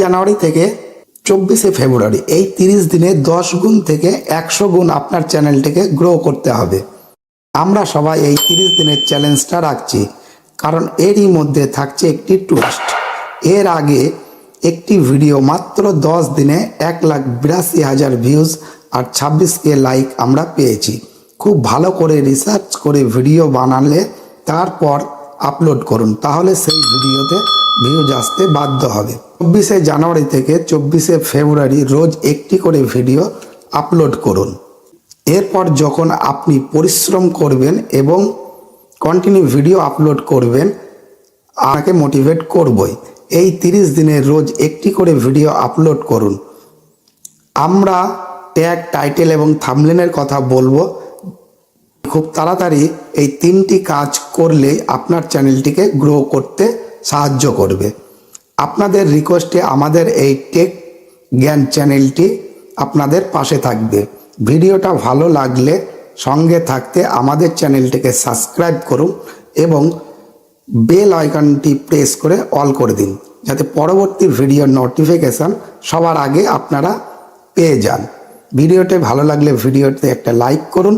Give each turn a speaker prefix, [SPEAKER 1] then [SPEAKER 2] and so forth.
[SPEAKER 1] জানুয়ারি থেকে 24 ফেব্রুয়ারি এই 30 দিনে 10 গুণ থেকে 100 গুণ আপনার চ্যানেলটিকে গ্রো করতে হবে। আমরা সবাই এই 30 দিনের চ্যালেঞ্জটা রাখছি, কারণ এরই মধ্যে থাকছে একটি টুইস্ট। এর আগে একটি ভিডিও মাত্র 10 দিনে 1,82,000 ভিউজ আর 26K লাইক আমরা পেয়েছি। খুব ভালো করে রিসার্চ করে ভিডিও বানালে তারপর আপলোড করুন, তাহলে সেই ভিডিওতে ভিউজ আসতে বাধ্য হবে। 24 জানুয়ারি থেকে 24 ফেব্রুয়ারি রোজ একটি করে ভিডিও আপলোড করুন। এরপর যখন আপনি পরিশ্রম করবেন এবং কন্টিনিউ ভিডিও আপলোড করবেন, আপনাকে মোটিভেট করবই। এই 30 দিনে রোজ একটি করে ভিডিও আপলোড করুন। আমরা ট্যাগ, টাইটেল এবং থাম্বনেলের কথা বলবো। খুব তাড়াতাড়ি এই 3টি কাজ করলে আপনার চ্যানেলটিকে গ্রো করতে সাহায্য করবে। আপনাদের রিকোয়েস্টে আমাদের এই টেক জ্ঞান চ্যানেলটি আপনাদের পাশে থাকবে। ভিডিওটা ভালো লাগলে সঙ্গে থাকতে আমাদের চ্যানেলটিকে সাবস্ক্রাইব করুন এবং বেল আইকনটি প্রেস করে অল করে দিন, যাতে পরবর্তী ভিডিওর নোটিফিকেশান সবার আগে আপনারা পেয়ে যান। ভিডিওটি ভালো লাগলে ভিডিওতে একটা লাইক করুন।